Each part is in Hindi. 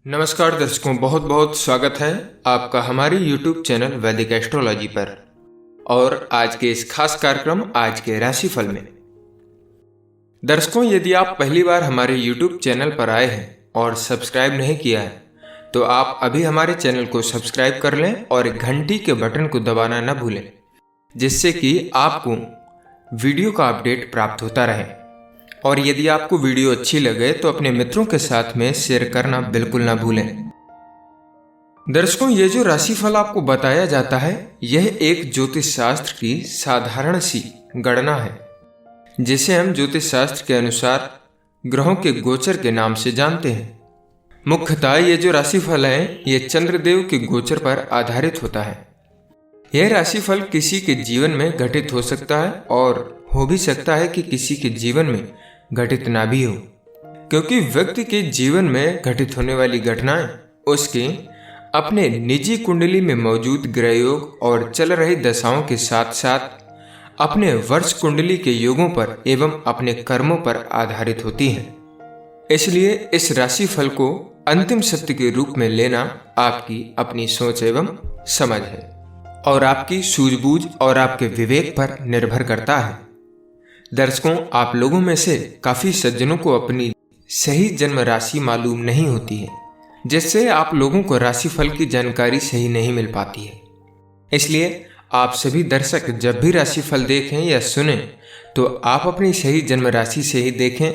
नमस्कार दर्शकों, बहुत बहुत स्वागत है आपका हमारे YouTube चैनल वैदिक एस्ट्रोलॉजी पर। और आज के इस खास कार्यक्रम आज के राशिफल में दर्शकों, यदि आप पहली बार हमारे YouTube चैनल पर आए हैं और सब्सक्राइब नहीं किया है तो आप अभी हमारे चैनल को सब्सक्राइब कर लें और घंटी के बटन को दबाना न भूलें, जिससे कि आपको वीडियो का अपडेट प्राप्त होता रहे। और यदि आपको वीडियो अच्छी लगे तो अपने मित्रों के साथ में शेयर करना बिल्कुल ना भूलें। दर्शकों, ये जो राशिफल आपको बताया जाता है यह एक ज्योतिष शास्त्र की साधारण सी गणना है, जिसे हम ज्योतिष शास्त्र के अनुसार ग्रहों के गोचर के नाम से जानते हैं। मुख्यतः ये जो राशिफल है ये चंद्रदेव के गोचर पर आधारित होता है। यह राशिफल किसी के जीवन में घटित हो सकता है और हो भी सकता है कि किसी के जीवन में घटित ना भी हो, क्योंकि व्यक्ति के जीवन में घटित होने वाली घटनाएं उसके अपने निजी कुंडली में मौजूद ग्रह योग और चल रही दशाओं के साथ साथ अपने वर्ष कुंडली के योगों पर एवं अपने कर्मों पर आधारित होती हैं। इसलिए इस राशिफल को अंतिम सत्य के रूप में लेना आपकी अपनी सोच एवं समझ है और आपकी सूझबूझ और आपके विवेक पर निर्भर करता है। दर्शकों, आप लोगों में से काफी सज्जनों को अपनी सही जन्म राशि मालूम नहीं होती है, जिससे आप लोगों को राशिफल की जानकारी सही नहीं मिल पाती है। इसलिए आप सभी दर्शक जब भी राशिफल देखें या सुने तो आप अपनी सही जन्म राशि से ही देखें,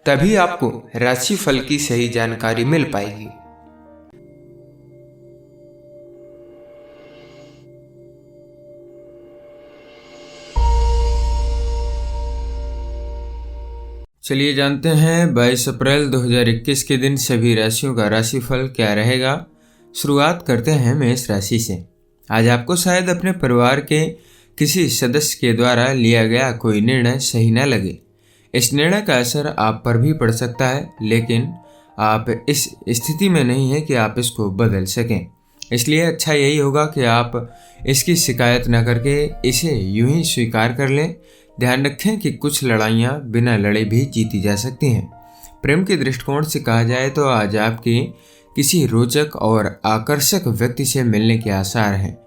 तभी आपको राशिफल की सही जानकारी मिल पाएगी। चलिए जानते हैं 22 अप्रैल 2021 के दिन सभी राशियों का राशिफल क्या रहेगा। शुरुआत करते हैं मेष राशि से। आज आपको शायद अपने परिवार के किसी सदस्य के द्वारा लिया गया कोई निर्णय सही न लगे। इस निर्णय का असर आप पर भी पड़ सकता है, लेकिन आप इस स्थिति में नहीं है कि आप इसको बदल सकें। इसलिए अच्छा यही होगा कि आप इसकी शिकायत न करके इसे यूं ही स्वीकार कर लें। ध्यान रखें कि कुछ लड़ाइयाँ बिना लड़े भी जीती जा सकती हैं। प्रेम के दृष्टिकोण से कहा जाए तो आज आपके किसी रोचक और आकर्षक व्यक्ति से मिलने के आसार हैं।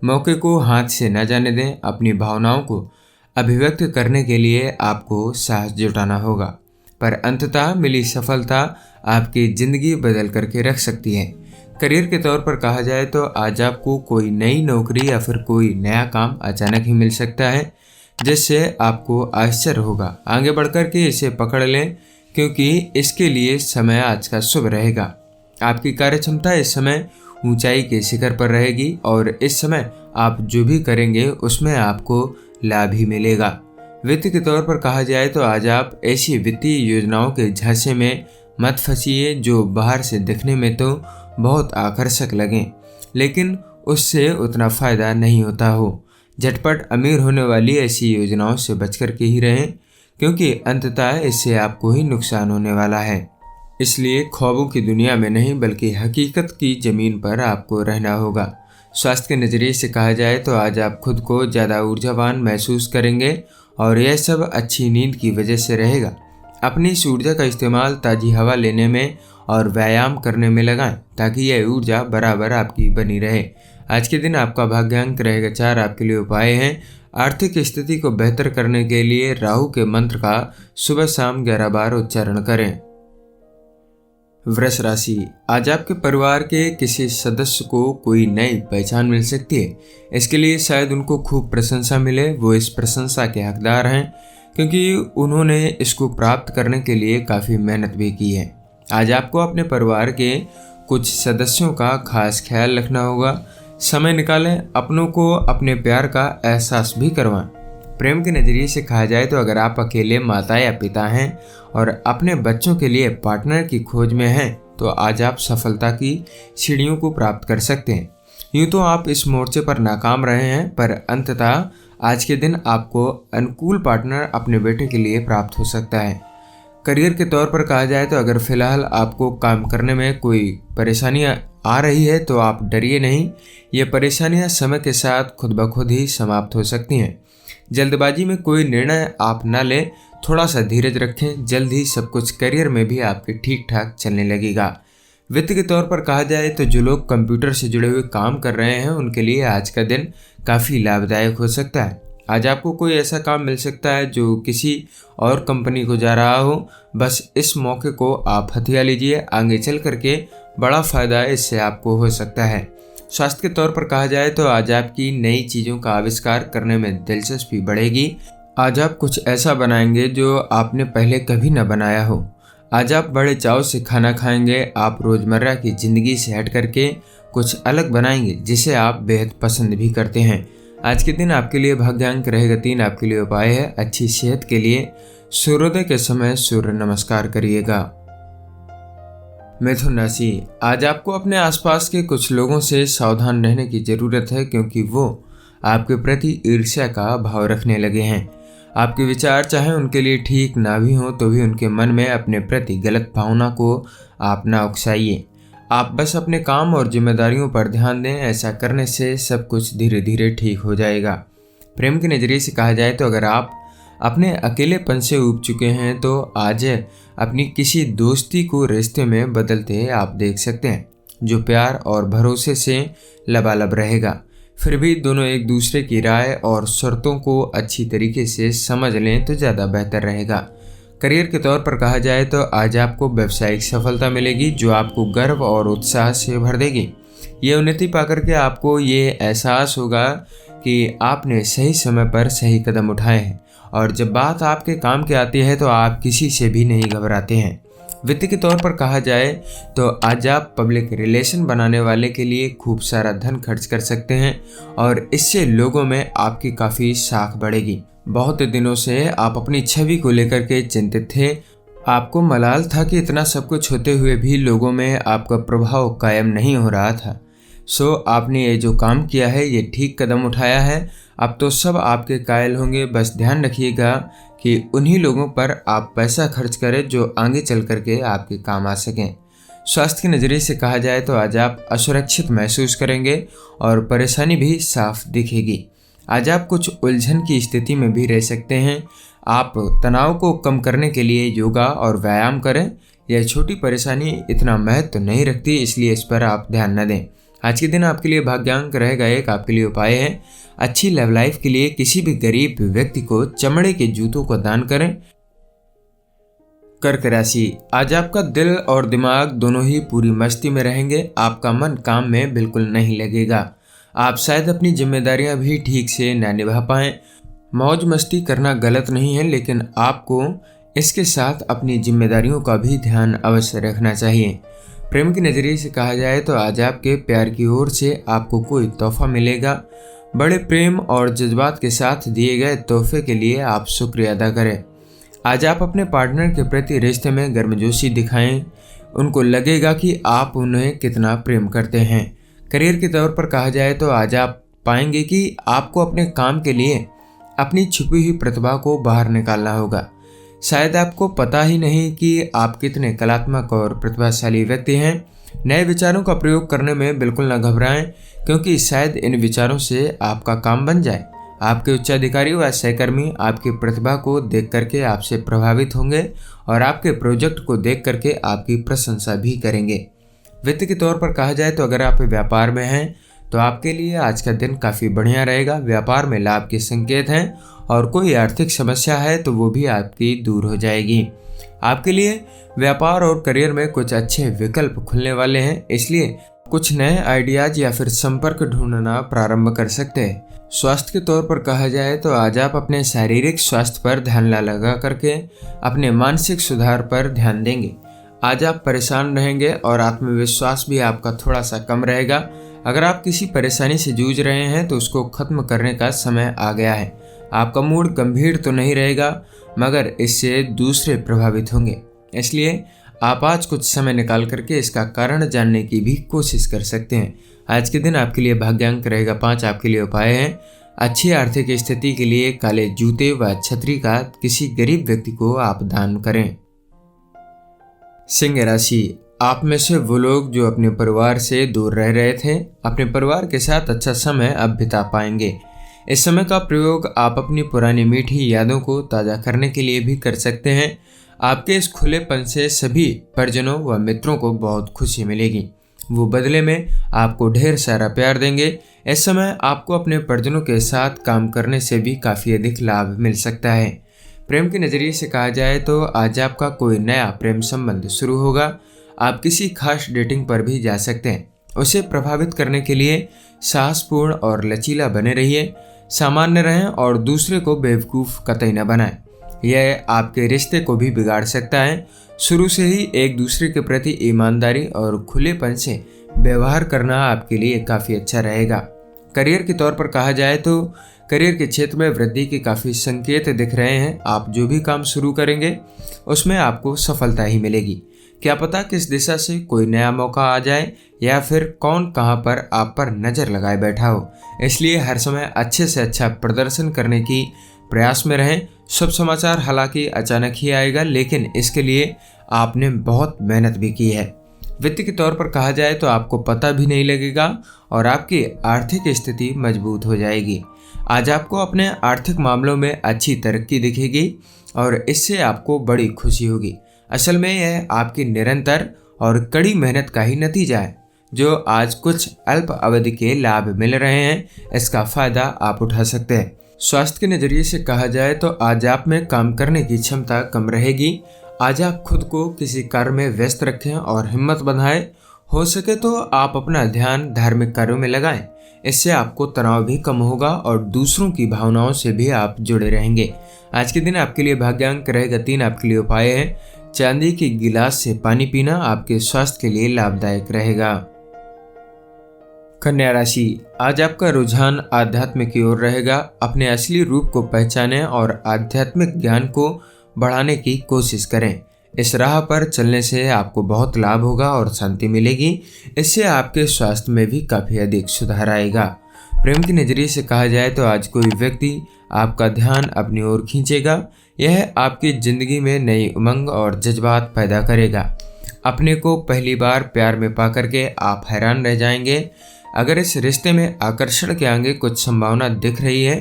मौके को हाथ से न जाने दें। अपनी भावनाओं को अभिव्यक्त करने के लिए आपको साहस जुटाना होगा, पर अंततः मिली सफलता आपकी जिंदगी बदल करके रख सकती है। करियर के तौर पर कहा जाए तो आज आपको कोई नई नौकरी या फिर कोई नया काम अचानक ही मिल सकता है, जिससे आपको आश्चर्य होगा। आगे बढ़कर के इसे पकड़ लें, क्योंकि इसके लिए समय आज का शुभ रहेगा। आपकी कार्यक्षमता इस समय ऊंचाई के शिखर पर रहेगी और इस समय आप जो भी करेंगे उसमें आपको लाभ ही मिलेगा। वित्त के तौर पर कहा जाए तो आज आप ऐसी वित्तीय योजनाओं के झांसे में मत फंसिए जो बाहर से दिखने में तो बहुत आकर्षक लगें, लेकिन उससे उतना फायदा नहीं होता हो। झटपट अमीर होने वाली ऐसी योजनाओं से बचकर के ही रहें, क्योंकि अंततः इससे आपको ही नुकसान होने वाला है। इसलिए ख्वाबों की दुनिया में नहीं बल्कि हकीकत की जमीन पर आपको रहना होगा। स्वास्थ्य के नज़रिए से कहा जाए तो आज आप खुद को ज़्यादा ऊर्जावान महसूस करेंगे और यह सब अच्छी नींद की वजह से रहेगा। अपनी इस ऊर्जा का इस्तेमाल ताज़ी हवा लेने में और व्यायाम करने में लगाएं, ताकि यह ऊर्जा बराबर आपकी बनी रहे। आज के दिन आपका भाग्यांक रहेगा 4। आपके लिए उपाय हैं। आर्थिक स्थिति को बेहतर करने के लिए राहु के मंत्र का सुबह शाम 11 बार उच्चारण करें। वृष राशि। आज आपके परिवार के किसी सदस्य को कोई नई पहचान मिल सकती है। इसके लिए शायद उनको खूब प्रशंसा मिले। वो इस प्रशंसा के हकदार हैं, क्योंकि उन्होंने इसको प्राप्त करने के लिए काफ़ी मेहनत भी की है। आज आपको अपने परिवार के कुछ सदस्यों का खास ख्याल रखना होगा। समय निकालें, अपनों को अपने प्यार का एहसास भी करवाएं। प्रेम के नज़रिए से कहा जाए तो अगर आप अकेले माता या पिता हैं और अपने बच्चों के लिए पार्टनर की खोज में हैं तो आज आप सफलता की सीढ़ियों को प्राप्त कर सकते हैं। यूँ तो आप इस मोर्चे पर नाकाम रहे हैं, पर अंततः आज के दिन आपको अनुकूल पार्टनर अपने बेटे के लिए प्राप्त हो सकता है। करियर के तौर पर कहा जाए तो अगर फिलहाल आपको काम करने में कोई परेशानियां आ रही है तो आप डरिए नहीं। ये परेशानियां समय के साथ खुद ब खुद ही समाप्त हो सकती हैं। जल्दबाजी में कोई निर्णय आप न लें, थोड़ा सा धीरज रखें। जल्द ही सब कुछ करियर में भी आपके ठीक ठाक चलने लगेगा। वित्त के तौर पर कहा जाए तो जो लोग कंप्यूटर से जुड़े हुए काम कर रहे हैं उनके लिए आज का दिन काफ़ी लाभदायक हो सकता है। आज आपको कोई ऐसा काम मिल सकता है जो किसी और कंपनी को जा रहा हो। बस इस मौके को आप हथिया लीजिए, आगे चल करके बड़ा फ़ायदा इससे आपको हो सकता है। स्वास्थ्य के तौर पर कहा जाए तो आज आपकी नई चीज़ों का आविष्कार करने में दिलचस्पी बढ़ेगी। आज आप कुछ ऐसा बनाएंगे जो आपने पहले कभी न बनाया हो। आज आप बड़े चाव से खाना खाएंगे। आप रोज़मर्रा की ज़िंदगी से हट करके कुछ अलग बनाएंगे जिसे आप बेहद पसंद भी करते हैं। आज के दिन आपके लिए भाग्यांक रहेगा 3। आपके लिए उपाय है अच्छी सेहत के लिए सूर्योदय के समय सूर्य नमस्कार करिएगा। मिथुन राशि, आज आपको अपने आसपास के कुछ लोगों से सावधान रहने की ज़रूरत है क्योंकि वो आपके प्रति ईर्ष्या का भाव रखने लगे हैं। आपके विचार चाहे उनके लिए ठीक ना भी हों तो भी उनके मन में अपने प्रति गलत भावना को आप ना उकसाइए। आप बस अपने काम और जिम्मेदारियों पर ध्यान दें। ऐसा करने से सब कुछ धीरे धीरे ठीक हो जाएगा। प्रेम के नज़रिए से कहा जाए तो अगर आप अपने अकेलेपन से ऊब चुके हैं तो आज अपनी किसी दोस्ती को रिश्ते में बदलते आप देख सकते हैं जो प्यार और भरोसे से लबालब रहेगा। फिर भी दोनों एक दूसरे की राय और शर्तों को अच्छी तरीके से समझ लें तो ज़्यादा बेहतर रहेगा। करियर के तौर पर कहा जाए तो आज आपको व्यावसायिक सफलता मिलेगी जो आपको गर्व और उत्साह से भर देगी। ये उन्नति पाकर के आपको ये एहसास होगा कि आपने सही समय पर सही कदम उठाए हैं और जब बात आपके काम की आती है तो आप किसी से भी नहीं घबराते हैं। वित्त के तौर पर कहा जाए तो आज आप पब्लिक रिलेशन बनाने वाले के लिए खूब सारा धन खर्च कर सकते हैं और इससे लोगों में आपकी काफ़ी साख बढ़ेगी। बहुत दिनों से आप अपनी छवि को लेकर के चिंतित थे। आपको मलाल था कि इतना सब कुछ होते हुए भी लोगों में आपका प्रभाव कायम नहीं हो रहा था। सो आपने ये जो काम किया है ये ठीक कदम उठाया है। अब तो सब आपके कायल होंगे। बस ध्यान रखिएगा कि उन्हीं लोगों पर आप पैसा खर्च करें जो आगे चल करके आपके काम आ सकें। स्वास्थ्य के नज़रिए से कहा जाए तो आज आप असुरक्षित महसूस करेंगे और परेशानी भी साफ दिखेगी। आज आप कुछ उलझन की स्थिति में भी रह सकते हैं। आप तनाव को कम करने के लिए योगा और व्यायाम करें। यह छोटी परेशानी इतना महत्व नहीं रखती, इसलिए इस पर आप ध्यान न दें। आज के दिन आपके लिए भाग्यांक रहेगा 1। आपके लिए उपाय है अच्छी लव लाइफ के लिए किसी भी गरीब व्यक्ति को चमड़े के जूतों को दान करें। कर्क राशि, आज आपका दिल और दिमाग दोनों ही पूरी मस्ती में रहेंगे। आपका मन काम में बिल्कुल नहीं लगेगा। आप शायद अपनी जिम्मेदारियां भी ठीक से न निभा पाएं। मौज मस्ती करना गलत नहीं है, लेकिन आपको इसके साथ अपनी जिम्मेदारियों का भी ध्यान अवश्य रखना चाहिए। प्रेम के नज़रिए से कहा जाए तो आज आपके प्यार की ओर से आपको कोई तोहफा मिलेगा। बड़े प्रेम और जज्बात के साथ दिए गए तोहफे के लिए आप शुक्रिया अदा करें। आज आप अपने पार्टनर के प्रति रिश्ते में गर्मजोशी दिखाएं। उनको लगेगा कि आप उन्हें कितना प्रेम करते हैं। करियर के तौर पर कहा जाए तो आज आप पाएंगे कि आपको अपने काम के लिए अपनी छुपी हुई प्रतिभा को बाहर निकालना होगा। शायद आपको पता ही नहीं कि आप कितने कलात्मक और प्रतिभाशाली व्यक्ति हैं। नए विचारों का प्रयोग करने में बिल्कुल न घबराएं क्योंकि शायद इन विचारों से आपका काम बन जाए। आपके उच्चाधिकारी व सहकर्मी आपकी प्रतिभा को देख करके आपसे प्रभावित होंगे और आपके प्रोजेक्ट को देख करके आपकी प्रशंसा भी करेंगे। वित्त के तौर पर कहा जाए तो अगर आप व्यापार में हैं तो आपके लिए आज का दिन काफ़ी बढ़िया रहेगा। व्यापार में लाभ के संकेत हैं और कोई आर्थिक समस्या है तो वो भी आपकी दूर हो जाएगी। आपके लिए व्यापार और करियर में कुछ अच्छे विकल्प खुलने वाले हैं, इसलिए कुछ नए आइडियाज या फिर संपर्क ढूंढना प्रारंभ कर सकते हैं। स्वास्थ्य के तौर पर कहा जाए तो आज आप अपने शारीरिक स्वास्थ्य पर ध्यान लगा करके अपने मानसिक सुधार पर ध्यान देंगे। आज आप परेशान रहेंगे और आत्मविश्वास भी आपका थोड़ा सा कम रहेगा। अगर आप किसी परेशानी से जूझ रहे हैं तो उसको खत्म करने का समय आ गया है। आपका मूड गंभीर तो नहीं रहेगा मगर इससे दूसरे प्रभावित होंगे, इसलिए आप आज कुछ समय निकाल करके इसका कारण जानने की भी कोशिश कर सकते हैं। आज के दिन आपके लिए भाग्यांक रहेगा 5। आपके लिए उपाय है अच्छी आर्थिक स्थिति के लिए काले जूते व छतरी का किसी गरीब व्यक्ति को आप दान करें। सिंह राशि, आप में से वो लोग जो अपने परिवार से दूर रह रहे थे अपने परिवार के साथ अच्छा समय अब बिता पाएंगे। इस समय का प्रयोग आप अपनी पुरानी मीठी यादों को ताज़ा करने के लिए भी कर सकते हैं। आपके इस खुलेपन से सभी परिजनों व मित्रों को बहुत खुशी मिलेगी। वो बदले में आपको ढेर सारा प्यार देंगे। इस समय आपको अपने परिजनों के साथ काम करने से भी काफ़ी अधिक लाभ मिल सकता है। प्रेम के नज़रिए से कहा जाए तो आज आपका कोई नया प्रेम संबंध शुरू होगा। आप किसी खास डेटिंग पर भी जा सकते हैं। उसे प्रभावित करने के लिए साहसपूर्ण और लचीला बने रहिए, सामान्य रहें और दूसरे को बेवकूफ़ कतई न बनाएं। यह आपके रिश्ते को भी बिगाड़ सकता है। शुरू से ही एक दूसरे के प्रति ईमानदारी और खुलेपन से व्यवहार करना आपके लिए काफ़ी अच्छा रहेगा। करियर के तौर पर कहा जाए तो करियर के क्षेत्र में वृद्धि के काफ़ी संकेत दिख रहे हैं। आप जो भी काम शुरू करेंगे उसमें आपको सफलता ही मिलेगी। क्या पता किस दिशा से कोई नया मौका आ जाए या फिर कौन कहां पर आप पर नज़र लगाए बैठा हो। इसलिए हर समय अच्छे से अच्छा प्रदर्शन करने की प्रयास में रहें। शुभ समाचार हालांकि अचानक ही आएगा, लेकिन इसके लिए आपने बहुत मेहनत भी की है। वित्त के तौर पर कहा जाए तो आपको पता भी नहीं लगेगा और आपकी आर्थिक स्थिति मजबूत हो जाएगी। आज आपको अपने आर्थिक मामलों में अच्छी तरक्की दिखेगी और इससे आपको बड़ी खुशी होगी। असल में यह आपकी निरंतर और कड़ी मेहनत का ही नतीजा है। जो आज कुछ अल्प अवधि के लाभ मिल रहे हैं, इसका फायदा आप उठा सकते हैं। स्वास्थ्य के नज़रिए से कहा जाए तो आज आप में काम करने की क्षमता कम रहेगी। आज आप खुद को किसी कार्य में व्यस्त रखें और हिम्मत बंधाएं। हो सके तो आप अपना ध्यान धार्मिक कार्यों में लगाएं। इससे आपको तनाव भी कम होगा और दूसरों की भावनाओं से भी आप जुड़े रहेंगे। आज के दिन आपके लिए भाग्यांक रहेगा 3। आपके लिए उपाय है चांदी के गिलास से पानी पीना आपके स्वास्थ्य के लिए लाभदायक रहेगा। कन्या राशि, आज आपका रुझान आध्यात्म की ओर रहेगा। अपने असली रूप को पहचानें और आध्यात्मिक ज्ञान को बढ़ाने की कोशिश करें। इस राह पर चलने से आपको बहुत लाभ होगा और शांति मिलेगी। इससे आपके स्वास्थ्य में भी काफ़ी अधिक सुधार आएगा। प्रेम के नज़रिए से कहा जाए तो आज कोई व्यक्ति आपका ध्यान अपनी ओर खींचेगा। यह आपकी ज़िंदगी में नई उमंग और जज्बात पैदा करेगा। अपने को पहली बार प्यार में पा करके आप हैरान रह जाएंगे। अगर इस रिश्ते में आकर्षण के आगे कुछ संभावना दिख रही है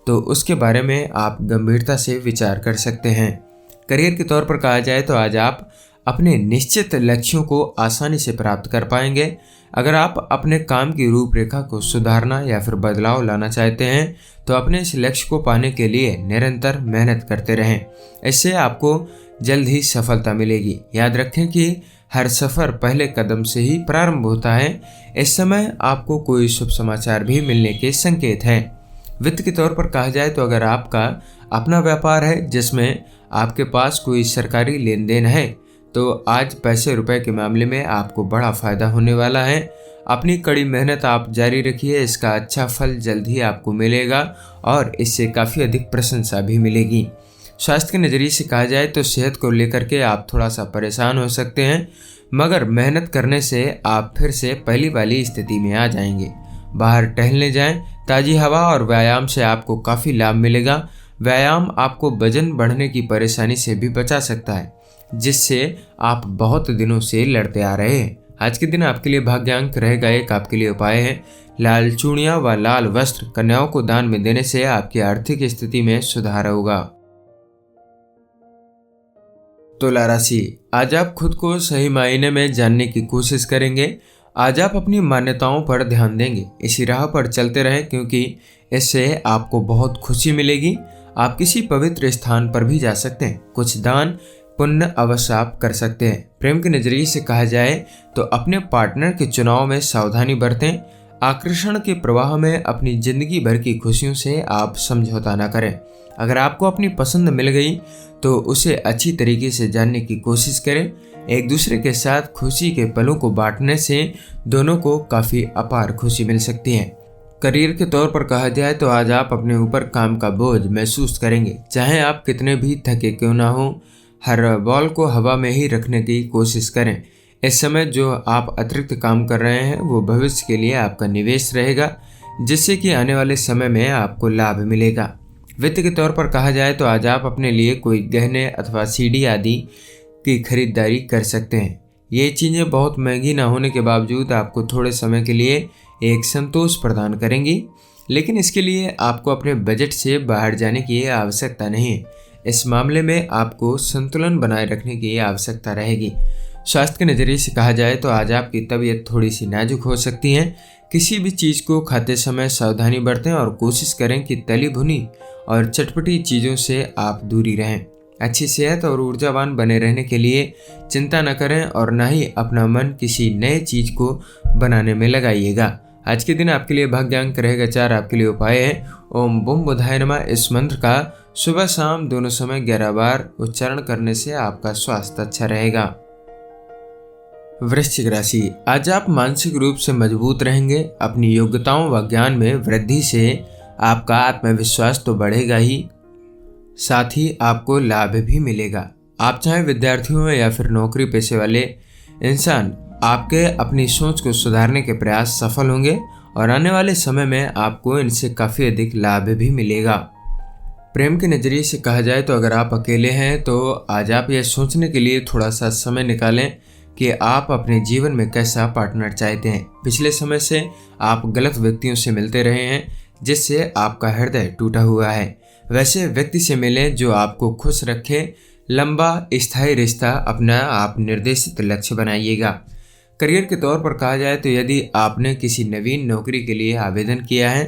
तो उसके बारे में आप गंभीरता से विचार कर सकते हैं। करियर के तौर पर कहा जाए तो आज आप अपने निश्चित लक्ष्यों को आसानी से प्राप्त कर पाएंगे। अगर आप अपने काम की रूपरेखा को सुधारना या फिर बदलाव लाना चाहते हैं तो अपने इस लक्ष्य को पाने के लिए निरंतर मेहनत करते रहें। इससे आपको जल्द ही सफलता मिलेगी। याद रखें कि हर सफ़र पहले कदम से ही प्रारंभ होता है। इस समय आपको कोई शुभ समाचार भी मिलने के संकेत हैं। वित्त के तौर पर कहा जाए तो अगर आपका अपना व्यापार है जिसमें आपके पास कोई सरकारी लेन देन है तो आज पैसे रुपए के मामले में आपको बड़ा फायदा होने वाला है। अपनी कड़ी मेहनत आप जारी रखिए, इसका अच्छा फल जल्द ही आपको मिलेगा और इससे काफ़ी अधिक प्रशंसा भी मिलेगी। स्वास्थ्य के नज़रिए से कहा जाए तो सेहत को लेकर के आप थोड़ा सा परेशान हो सकते हैं, मगर मेहनत करने से आप फिर से पहली वाली स्थिति में आ जाएंगे। बाहर टहलने जाएं, ताज़ी हवा और व्यायाम से आपको काफ़ी लाभ मिलेगा। व्यायाम आपको वजन बढ़ने की परेशानी से भी बचा सकता है, जिससे आप बहुत दिनों से लड़ते आ रहे हैं। आज के दिन आपके लिए भाग्यांक रहेगा 1। आपके लिए उपाय है लाल चूड़ियाँ व लाल वस्त्र कन्याओं को दान में देने से आपकी आर्थिक स्थिति में सुधार होगा। तुला राशि, आज आप खुद को सही मायने में जानने की कोशिश करेंगे। आज आप अपनी मान्यताओं पर ध्यान देंगे। इसी राह पर चलते रहें क्योंकि इससे आपको बहुत खुशी मिलेगी। आप किसी पवित्र स्थान पर भी जा सकते हैं। कुछ दान पुण्य अवश्य आप कर सकते हैं। प्रेम के नज़रिए से कहा जाए तो अपने पार्टनर के चुनाव में सावधानी बरतें। आकर्षण के प्रवाह में अपनी जिंदगी भर की खुशियों से आप समझौता न करें। अगर आपको अपनी पसंद मिल गई तो उसे अच्छी तरीके से जानने की कोशिश करें। एक दूसरे के साथ खुशी के पलों को बांटने से दोनों को काफ़ी अपार खुशी मिल सकती है। करियर के तौर पर कहा जाए तो आज आप अपने ऊपर काम का बोझ महसूस करेंगे। चाहे आप कितने भी थके क्यों ना हो, हर बॉल को हवा में ही रखने की कोशिश करें। इस समय जो आप अतिरिक्त काम कर रहे हैं वो भविष्य के लिए आपका निवेश रहेगा, जिससे कि आने वाले समय में आपको लाभ मिलेगा। वित्त के तौर पर कहा जाए तो आज आप अपने लिए कोई गहने अथवा सीडी आदि की खरीदारी कर सकते हैं। ये चीज़ें बहुत महंगी ना होने के बावजूद आपको थोड़े समय के लिए एक संतोष प्रदान करेंगी, लेकिन इसके लिए आपको अपने बजट से बाहर जाने की आवश्यकता नहीं है। इस मामले में आपको संतुलन बनाए रखने की आवश्यकता रहेगी। स्वास्थ्य के नज़रिए से कहा जाए तो आज आपकी तबीयत थोड़ी सी नाजुक हो सकती है। किसी भी चीज़ को खाते समय सावधानी बरतें और कोशिश करें कि तली भुनी और चटपटी चीज़ों से आप दूरी रहें। अच्छी सेहत और ऊर्जावान बने रहने के लिए चिंता न करें और न ही अपना मन किसी नए चीज़ को बनाने में लगाइएगा। आज के दिन आपके लिए भाग्य अंक रहेगा 4। आपके लिए उपाय है ओम बुम बुधाय नमः। इस मंत्र का सुबह शाम दोनों समय 11 बार उच्चारण करने से आपका स्वास्थ्य अच्छा रहेगा। वृश्चिक राशि, आज आप मानसिक रूप से मजबूत रहेंगे। अपनी योग्यताओं व ज्ञान में वृद्धि से आपका आत्मविश्वास तो बढ़ेगा ही, साथ ही आपको लाभ भी मिलेगा। आप चाहे विद्यार्थी हो या फिर नौकरी पेशे वाले इंसान, आपके अपनी सोच को सुधारने के प्रयास सफल होंगे और आने वाले समय में आपको इनसे काफ़ी अधिक लाभ भी मिलेगा। प्रेम के नज़रिए से कहा जाए तो अगर आप अकेले हैं तो आज आप यह सोचने के लिए थोड़ा सा समय निकालें कि आप अपने जीवन में कैसा पार्टनर चाहते हैं। पिछले समय से आप गलत व्यक्तियों से मिलते रहे हैं जिससे आपका हृदय टूटा हुआ है। वैसे व्यक्ति से मिलें जो आपको खुश रखे। लंबा स्थायी रिश्ता अपना आप निर्देशित लक्ष्य बनाइएगा। करियर के तौर पर कहा जाए तो यदि आपने किसी नवीन नौकरी के लिए आवेदन किया है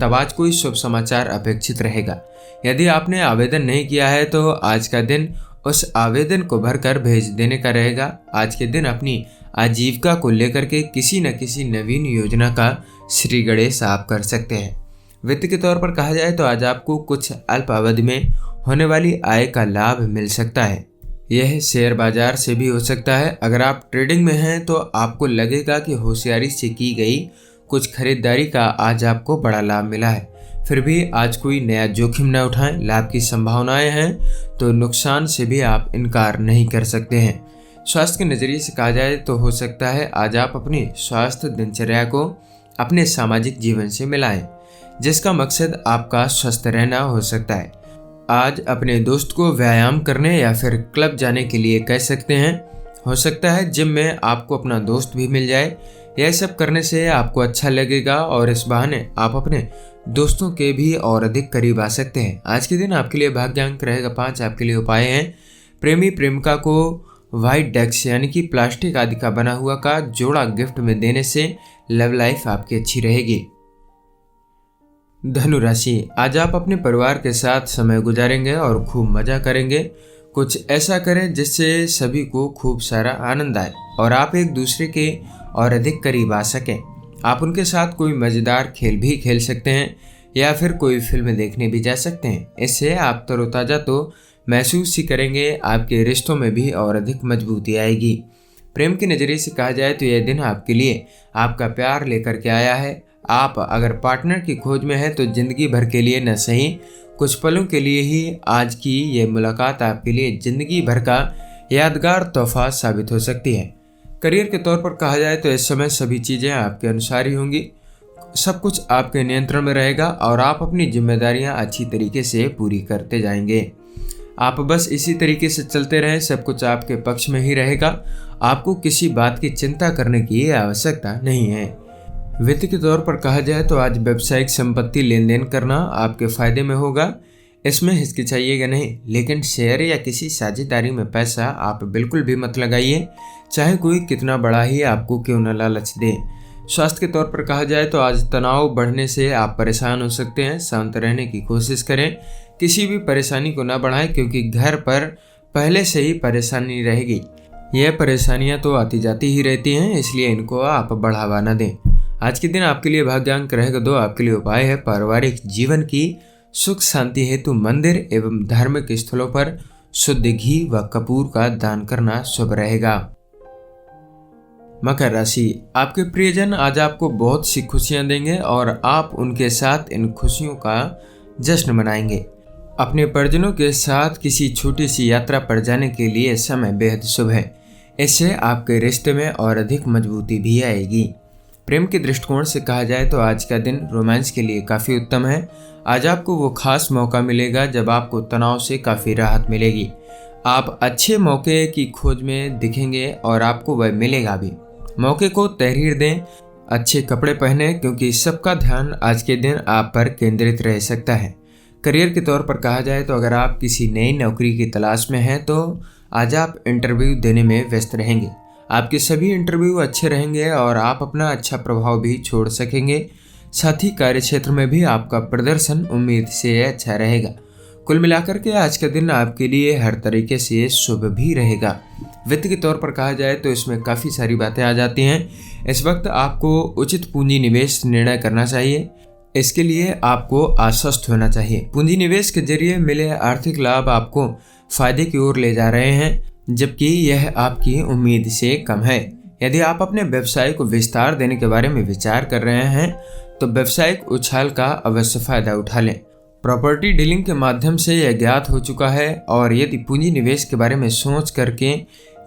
तब आज कोई शुभ समाचार अपेक्षित रहेगा। यदि आपने आवेदन नहीं किया है तो आज का दिन उस आवेदन को भरकर भेज देने का रहेगा। आज के दिन अपनी आजीविका को लेकर के किसी न किसी नवीन योजना का श्री गणेश आप कर सकते हैं। वित्त के तौर पर कहा जाए तो आज आपको कुछ अल्प अवधि में होने वाली आय का लाभ मिल सकता है। यह शेयर बाजार से भी हो सकता है। अगर आप ट्रेडिंग में हैं तो आपको लगेगा कि होशियारी से की गई कुछ खरीदारी का आज आपको बड़ा लाभ मिला है। फिर भी आज कोई नया जोखिम न उठाएं। लाभ की संभावनाएं हैं तो नुकसान से भी आप इनकार नहीं कर सकते हैं। स्वास्थ्य के नज़रिए से कहा जाए तो हो सकता है आज आप अपनी स्वास्थ्य दिनचर्या को अपने सामाजिक जीवन से मिलाएं, जिसका मकसद आपका स्वस्थ रहना हो सकता है। आज अपने दोस्त को व्यायाम करने या फिर क्लब जाने के लिए कह सकते हैं। हो सकता है जिम में आपको अपना दोस्त भी मिल जाए। यह सब करने से आपको अच्छा लगेगा और इस बहाने आप अपने दोस्तों के भी और अधिक करीब आ सकते हैं। आज के दिन आपके लिए भाग्य अंक रहेगा 5। आपके लिए उपाय हैं प्रेमी प्रेमिका को व्हाइट डेक्स यानी कि प्लास्टिक आदि का बना हुआ का जोड़ा गिफ्ट में देने से लव लाइफ आपकी अच्छी रहेगी। धनु राशि, आज आप अपने परिवार के साथ समय गुजारेंगे और खूब मजा करेंगे। कुछ ऐसा करें जिससे सभी को खूब सारा आनंद आए और आप एक दूसरे के और अधिक करीब आ सकें। आप उनके साथ कोई मज़ेदार खेल भी खेल सकते हैं या फिर कोई फिल्म देखने भी जा सकते हैं। इससे आप तरोताज़ा तो महसूस ही करेंगे, आपके रिश्तों में भी और अधिक मजबूती आएगी। प्रेम के नज़रिए से कहा जाए तो यह दिन आपके लिए आपका प्यार लेकर के आया है। आप अगर पार्टनर की खोज में हैं तो ज़िंदगी भर के लिए न सही कुछ पलों के लिए ही आज की ये मुलाकात आपके लिए ज़िंदगी भर का यादगार तोहफा साबित हो सकती है। करियर के तौर पर कहा जाए तो इस समय सभी चीज़ें आपके अनुसार ही होंगी। सब कुछ आपके नियंत्रण में रहेगा और आप अपनी जिम्मेदारियां अच्छी तरीके से पूरी करते जाएंगे। आप बस इसी तरीके से चलते रहें, सब कुछ आपके पक्ष में ही रहेगा। आपको किसी बात की चिंता करने की आवश्यकता नहीं है। वित्त के तौर पर कहा जाए तो आज व्यावसायिक संपत्ति लेन देन करना आपके फायदे में होगा। इसमें हिचकिचाइएगा नहीं, लेकिन शेयर या किसी साझेदारी में पैसा आप बिल्कुल भी मत लगाइए, चाहे कोई कितना बड़ा ही आपको क्यों न लालच दे। स्वास्थ्य के तौर पर कहा जाए तो आज तनाव बढ़ने से आप परेशान हो सकते हैं। शांत रहने की कोशिश करें, किसी भी परेशानी को न बढ़ाएं क्योंकि घर पर पहले से ही परेशानी रहेगी। यह परेशानियां तो आती जाती ही रहती हैं, इसलिए इनको आप बढ़ावा न दें। आज के दिन आपके लिए भाग्य अंक रहेगा 2। आपके लिए उपाय है पारिवारिक जीवन की सुख शांति हेतु मंदिर एवं धार्मिक स्थलों पर शुद्ध घी व कपूर का दान करना शुभ रहेगा। मकर राशि, आपके प्रियजन आज आपको बहुत सी खुशियां देंगे और आप उनके साथ इन खुशियों का जश्न मनाएंगे। अपने परिजनों के साथ किसी छोटी सी यात्रा पर जाने के लिए समय बेहद शुभ है। इससे आपके रिश्ते में और अधिक मजबूती भी आएगी। प्रेम के दृष्टिकोण से कहा जाए तो आज का दिन रोमांस के लिए काफ़ी उत्तम है। आज आपको वो खास मौका मिलेगा जब आपको तनाव से काफ़ी राहत मिलेगी। आप अच्छे मौके की खोज में दिखेंगे और आपको वह मिलेगा भी। मौके को तहरीर दें, अच्छे कपड़े पहने क्योंकि सबका ध्यान आज के दिन आप पर केंद्रित रह सकता है। करियर के तौर पर कहा जाए तो अगर आप किसी नई नौकरी की तलाश में हैं तो आज आप इंटरव्यू देने में व्यस्त रहेंगे। आपके सभी इंटरव्यू अच्छे रहेंगे और आप अपना अच्छा प्रभाव भी छोड़ सकेंगे। साथ ही कार्य क्षेत्र में भी आपका प्रदर्शन उम्मीद से अच्छा रहेगा। कुल मिलाकर के आज का दिन आपके लिए हर तरीके से शुभ भी रहेगा। वित्त के तौर पर कहा जाए तो इसमें काफ़ी सारी बातें आ जाती हैं। इस वक्त आपको उचित पूंजी निवेश निर्णय करना चाहिए। इसके लिए आपको आश्वस्त होना चाहिए। पूंजी निवेश के जरिए मिले आर्थिक लाभ आपको फायदे की ओर ले जा रहे हैं, जबकि यह आपकी उम्मीद से कम है। यदि आप अपने व्यवसाय को विस्तार देने के बारे में विचार कर रहे हैं तो व्यावसायिक उछाल का अवश्य फायदा उठा लें। प्रॉपर्टी डीलिंग के माध्यम से यह ज्ञात हो चुका है और यदि पूंजी निवेश के बारे में सोच करके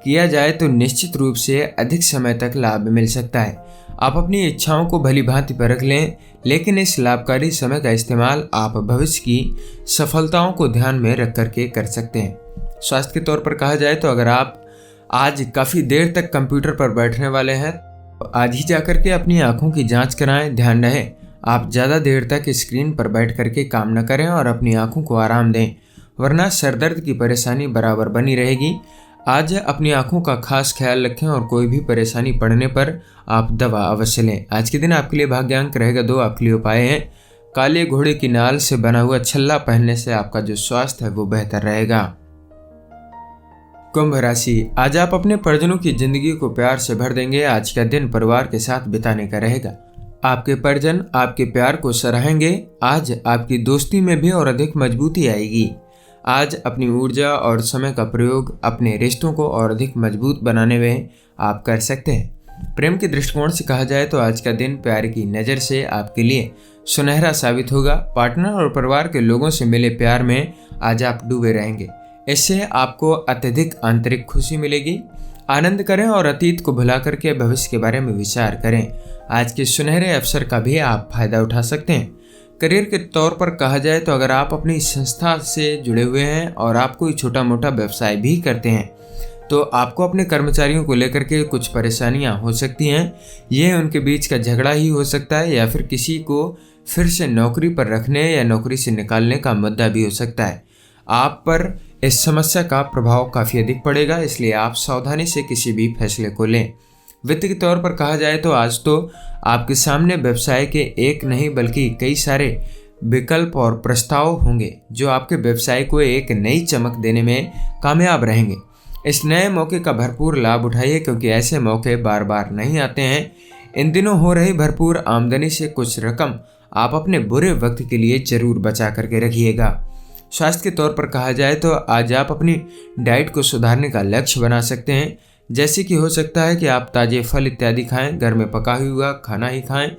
किया जाए तो निश्चित रूप से अधिक समय तक लाभ मिल सकता है। आप अपनी इच्छाओं को भली भांति परख लें, लेकिन इस लाभकारी समय का इस्तेमाल आप भविष्य की सफलताओं को ध्यान में रख करके कर सकते हैं। स्वास्थ्य के तौर पर कहा जाए तो अगर आप आज काफ़ी देर तक कंप्यूटर पर बैठने वाले हैं तो आज ही जाकर के अपनी आँखों की जाँच कराएं। ध्यान रहे आप ज़्यादा देर तक स्क्रीन पर बैठ करके काम न करें और अपनी आँखों को आराम दें, वरना सरदर्द की परेशानी बराबर बनी रहेगी। आज अपनी आँखों का खास ख्याल रखें और कोई भी परेशानी पड़ने पर आप दवा अवश्य लें। आज के दिन आपके लिए भाग्यांक रहेगा 2। आपके लिए उपाय हैं काले घोड़े की नाल से बना हुआ छल्ला पहनने से आपका जो स्वास्थ्य है वो बेहतर रहेगा। कुंभ राशि, आज आप अपने परिजनों की जिंदगी को प्यार से भर देंगे। आज का दिन परिवार के साथ बिताने का रहेगा। आपके परिजन आपके प्यार को सराहेंगे। आज आपकी दोस्ती में भी और अधिक मजबूती आएगी। आज अपनी ऊर्जा और समय का प्रयोग अपने रिश्तों को और अधिक मजबूत बनाने में आप कर सकते हैं। प्रेम के दृष्टिकोण से कहा जाए तो आज का दिन प्यार की नज़र से आपके लिए सुनहरा साबित होगा। पार्टनर और परिवार के लोगों से मिले प्यार में आज आप डूबे रहेंगे। इससे आपको अत्यधिक आंतरिक खुशी मिलेगी। आनंद करें और अतीत को भुला करके भविष्य के बारे में विचार करें। आज के सुनहरे अवसर का भी आप फायदा उठा सकते हैं। करियर के तौर पर कहा जाए तो अगर आप अपनी संस्था से जुड़े हुए हैं और आप कोई छोटा मोटा व्यवसाय भी करते हैं तो आपको अपने कर्मचारियों को लेकर के कुछ परेशानियां हो सकती हैं। ये उनके बीच का झगड़ा ही हो सकता है या फिर किसी को फिर से नौकरी पर रखने या नौकरी से निकालने का मुद्दा भी हो सकता है। आप पर इस समस्या का प्रभाव काफ़ी अधिक पड़ेगा, इसलिए आप सावधानी से किसी भी फैसले को लें। वित्त के तौर पर कहा जाए तो आज तो आपके सामने व्यवसाय के एक नहीं बल्कि कई सारे विकल्प और प्रस्ताव होंगे जो आपके व्यवसाय को एक नई चमक देने में कामयाब रहेंगे। इस नए मौके का भरपूर लाभ उठाइए क्योंकि ऐसे मौके बार बार नहीं आते हैं। इन दिनों हो रही भरपूर आमदनी से कुछ रकम आप अपने बुरे वक्त के लिए जरूर बचा करके रखिएगा। स्वास्थ्य के तौर पर कहा जाए तो आज आप अपनी डाइट को सुधारने का लक्ष्य बना सकते हैं, जैसे कि हो सकता है कि आप ताजे फल इत्यादि खाएं, घर में पका हुआ खाना ही खाएं।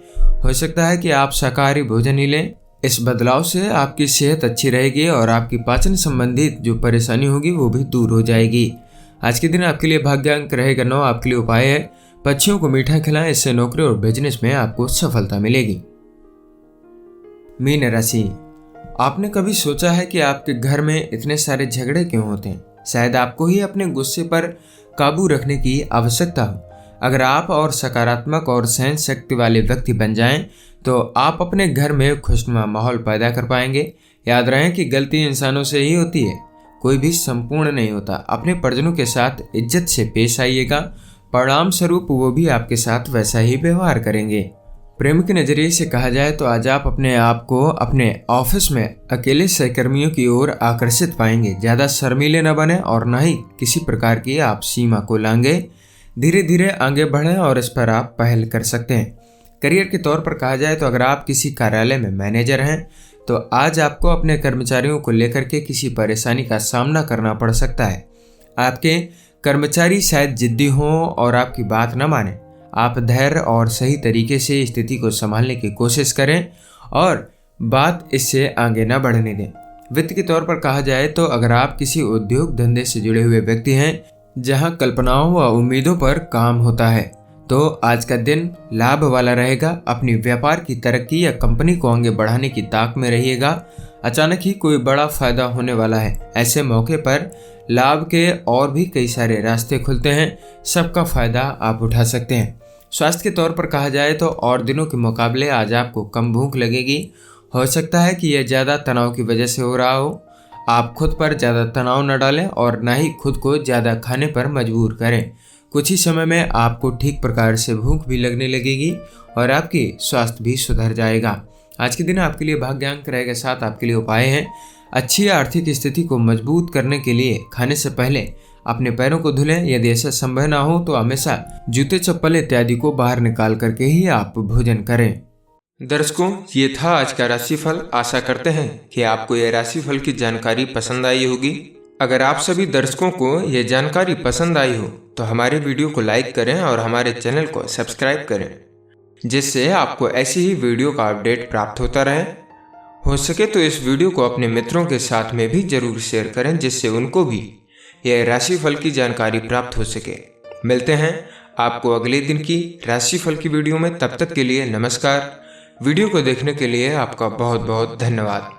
हो सकता है कि आप शाकाहारी भोजन ही लें। इस बदलाव से आपकी सेहत अच्छी रहेगी और आपकी पाचन संबंधित जो परेशानी होगी वो भी दूर हो जाएगी। आज के दिन आपके लिए भाग्यांक रहेगा 9। आपके लिए उपाय है पक्षियों को मीठा खिलाएं, इससे नौकरी और बिजनेस में आपको सफलता मिलेगी। मीन राशि, आपने कभी सोचा है कि आपके घर में इतने सारे झगड़े क्यों होते हैं? शायद आपको ही अपने गुस्से पर काबू रखने की आवश्यकता हो। अगर आप और सकारात्मक और सहन शक्ति वाले व्यक्ति बन जाएं तो आप अपने घर में खुशनुमा माहौल पैदा कर पाएंगे। याद रहे कि गलती इंसानों से ही होती है, कोई भी संपूर्ण नहीं होता। अपने परिजनों के साथ इज्जत से पेश आइएगा, परिणाम स्वरूप वो भी आपके साथ वैसा ही व्यवहार करेंगे। प्रेम के नज़रिए से कहा जाए तो आज आप अपने आप को अपने ऑफिस में अकेले सहकर्मियों की ओर आकर्षित पाएंगे। ज़्यादा शर्मीले न बने और न ही किसी प्रकार की आप सीमा को लांघे। धीरे धीरे आगे बढ़ें और इस पर आप पहल कर सकते हैं। करियर के तौर पर कहा जाए तो अगर आप किसी कार्यालय में मैनेजर हैं तो आज आपको अपने कर्मचारियों को लेकर के किसी परेशानी का सामना करना पड़ सकता है। आपके कर्मचारी शायद जिद्दी हों और आपकी बात न माने। आप धैर्य और सही तरीके से स्थिति को संभालने की कोशिश करें और बात इससे आगे न बढ़ने दें। वित्त के तौर पर कहा जाए तो अगर आप किसी उद्योग धंधे से जुड़े हुए व्यक्ति हैं जहां कल्पनाओं व उम्मीदों पर काम होता है तो आज का दिन लाभ वाला रहेगा। अपनी व्यापार की तरक्की या कंपनी को आगे बढ़ाने की ताक में रहिएगा। अचानक ही कोई बड़ा फायदा होने वाला है। ऐसे मौके पर लाभ के और भी कई सारे रास्ते खुलते हैं, सबका फायदा आप उठा सकते हैं। स्वास्थ्य के तौर पर कहा जाए तो और दिनों के मुकाबले आज आपको कम भूख लगेगी। हो सकता है कि यह ज़्यादा तनाव की वजह से हो रहा हो। आप खुद पर ज़्यादा तनाव न डालें और न ही खुद को ज़्यादा खाने पर मजबूर करें। कुछ ही समय में आपको ठीक प्रकार से भूख भी लगने लगेगी और आपकी स्वास्थ्य भी सुधर जाएगा। आज के दिन आपके लिए भाग्यांक रहेगा 7। आपके लिए उपाय हैं। अच्छी आर्थिक स्थिति को मजबूत करने के लिए खाने से पहले अपने पैरों को धुलें। यदि ऐसा संभव ना हो तो हमेशा जूते चप्पल इत्यादि को बाहर निकाल करके ही आप भोजन करें। दर्शकों, ये था आज का राशिफल। आशा करते हैं कि आपको यह राशिफल की जानकारी पसंद आई होगी। अगर आप सभी दर्शकों को यह जानकारी पसंद आई हो तो हमारे वीडियो को लाइक करें और हमारे चैनल को सब्सक्राइब करें, जिससे आपको ऐसी ही वीडियो का अपडेट प्राप्त होता रहे। हो सके तो इस वीडियो को अपने मित्रों के साथ में भी जरूर शेयर करें, जिससे उनको भी यह राशिफल की जानकारी प्राप्त हो सके। मिलते हैं आपको अगले दिन की राशिफल की वीडियो में। तब तक के लिए नमस्कार। वीडियो को देखने के लिए आपका बहुत बहुत धन्यवाद।